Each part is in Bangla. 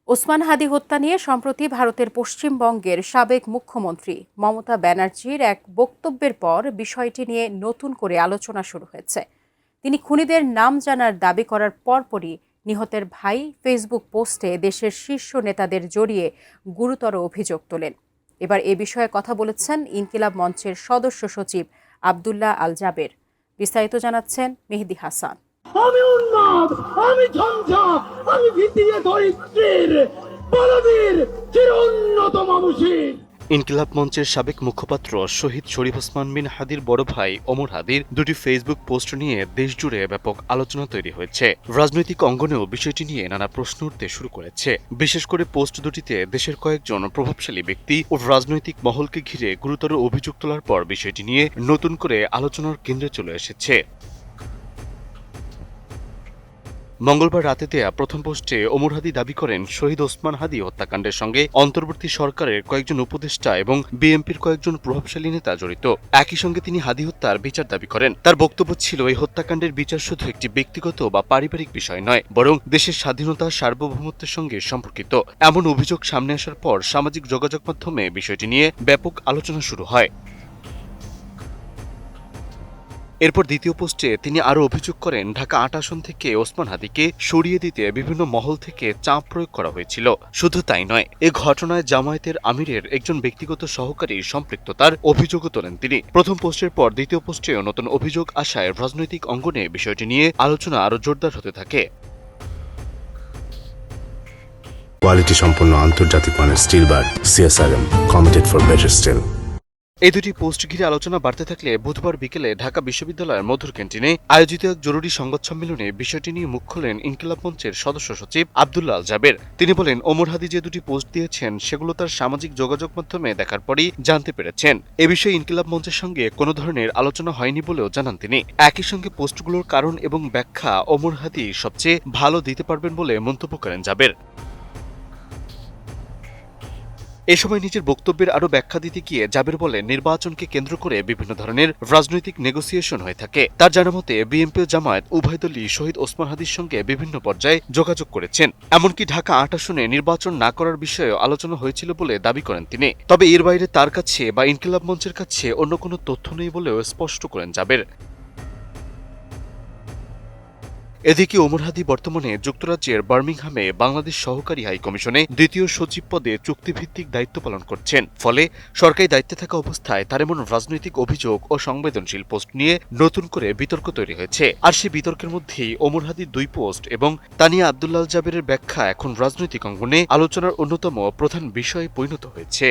ওসমান হাদি হত্যা নিয়ে সম্প্রতি ভারতের পশ্চিমবঙ্গের সাবেক মুখ্যমন্ত্রী মমতা ব্যানার্জির এক বক্তব্যের পর বিষয়টি নিয়ে নতুন করে আলোচনা শুরু হয়েছে। তিনি খুনিদের নাম জানার দাবি করার পরপরই নিহতের ভাই ফেসবুক পোস্টে দেশের শীর্ষ নেতাদের জড়িয়ে গুরুতর অভিযোগ তোলেন। এবার এ বিষয়ে কথা বলেছেন ইনকিলাব মঞ্চের সদস্য সচিব আব্দুল্লাহ আল জাবের। বিস্তারিত জানাচ্ছেন মেহেদী হাসান। আমি উন্মাদ, আমি ঝঞ্ঝা, আমি ভীতিয়ে দরিদ্রের বলবীর চিরোন্নত মামুষী। ইনকিলাব মঞ্চের সাবেক মুখপাত্র শহীদ শরীফ ওসমান বিন হাদির বড় ভাই ওমর হাদির দুটি ফেসবুক পোস্ট নিয়ে দেশজুড়ে ব্যাপক আলোচনা তৈরি হয়েছে। রাজনৈতিক অঙ্গনেও বিষয়টি নিয়ে নানা প্রশ্ন উঠতে শুরু করেছে। বিশেষ করে পোস্ট দুটিতে দেশের কয়েকজন প্রভাবশালী ব্যক্তি ও রাজনৈতিক মহলকে ঘিরে গুরুতর অভিযোগ তোলার পর বিষয়টি নিয়ে নতুন করে আলোচনার কেন্দ্রে চলে এসেছে। মঙ্গলবার রাতে দেয়া প্রথম পোস্টে ওমর হাদি দাবি করেন শহীদ ওসমান হাদি হত্যাকাণ্ডের সঙ্গে অন্তর্বর্তী সরকারের কয়েকজন উপদেষ্টা এবং বিএনপির কয়েকজন প্রভাবশালী নেতা জড়িত। একই সঙ্গে তিনি হাদি হত্যার বিচার দাবি করেন। তার বক্তব্য ছিল, এই হত্যাকাণ্ডের বিচার শুধু একটি ব্যক্তিগত বা পারিবারিক বিষয় নয়, বরং দেশের স্বাধীনতা সার্বভৌমত্বের সঙ্গে সম্পর্কিত। এমন অভিযোগ সামনে আসার পর সামাজিক যোগাযোগ মাধ্যমে বিষয়টি নিয়ে ব্যাপক আলোচনা শুরু হয়। এরপর দ্বিতীয় পোস্টে তিনি আরও অভিযোগ করেন, ঢাকা ৮ আসন থেকে ওসমান হাদিকে সরিয়ে দিতে বিভিন্ন মহল থেকে চাপ প্রয়োগ করা হয়েছিল। শুধু তাই নয়, এ ঘটনায় জামায়াতের আমিরের একজন ব্যক্তিগত সহকারীর সম্পৃক্ততার অভিযোগও তোলেন তিনি। প্রথম পোস্টের পর দ্বিতীয় পোস্টেও নতুন অভিযোগ আসায় রাজনৈতিক অঙ্গনে বিষয়টি নিয়ে আলোচনা আরও জোরদার হতে থাকে। কোয়ালিটি সম্পন্ন আন্তর্জাতিক মানের still bar CSRM, committed for better still. এই দুটি পোস্ট ঘিরে আলোচনা বাড়তে থাকলে বুধবার বিকেলে ঢাকা বিশ্ববিদ্যালয়ের মধুর ক্যান্টিনে আয়োজিত এক জরুরি সংবাদ সম্মেলনে বিষয়টি নিয়ে মুখ খোলেন ইনকিলাব মঞ্চের সদস্য সচিব আব্দুল্লাহ আল জাবের। তিনি বলেন, ওমর হাদি যে দুটি পোস্ট দিয়েছেন সেগুলো তার সামাজিক যোগাযোগ মাধ্যমে দেখার পরই জানতে পেরেছেন। এ বিষয়ে ইনকিলাব মঞ্চের সঙ্গে কোনো ধরনের আলোচনা হয়নি বলেও জানান তিনি। একই সঙ্গে পোস্টগুলোর কারণ এবং ব্যাখ্যা ওমর হাদি সবচেয়ে ভালো দিতে পারবেন বলে মন্তব্য করেন জাবের। এ সময় নিজের বক্তব্যের আরও ব্যাখ্যা দিতে গিয়ে জাবের বলেন, নির্বাচনকে কেন্দ্র করে বিভিন্ন ধরনের রাজনৈতিক নেগোসিয়েশন হয়ে থাকে। তার জানা মতে বিএনপি ও জামায়াত উভয় দলই শহীদ ওসমান হাদির সঙ্গে বিভিন্ন পর্যায়ে যোগাযোগ করেছেন। এমনকি ঢাকা ৮ আসনে নির্বাচন না করার বিষয়েও আলোচনা হয়েছিল বলে দাবি করেন তিনি। তবে এর বাইরে তার কাছে বা ইনকিলাব মঞ্চের কাছে অন্য কোনো তথ্য নেই বলেও স্পষ্ট করেন জাবের। এদিকে ওমর হাদি বর্তমানে যুক্তরাজ্যের বার্মিংহামে বাংলাদেশ সহকারী হাই কমিশনে দ্বিতীয় সচিব পদে চুক্তিভিত্তিক দায়িত্ব পালন করছেন। ফলে সরকারি দায়িত্বে থাকা অবস্থায় তার এমন রাজনৈতিক অভিযোগ ও সংবেদনশীল পোস্ট নিয়ে নতুন করে বিতর্ক তৈরি হয়েছে। আর সেই বিতর্কের মধ্যেই ওমর হাদির দুই পোস্ট এবং তানিয়া আব্দুল্লাহ আল জাবেরের ব্যাখ্যা এখন রাজনৈতিক অঙ্গনে আলোচনার অন্যতম প্রধান বিষয়ে পরিণত হয়েছে।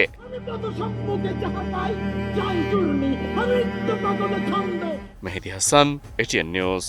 মেহেদী হাসান, ATN নিউজ।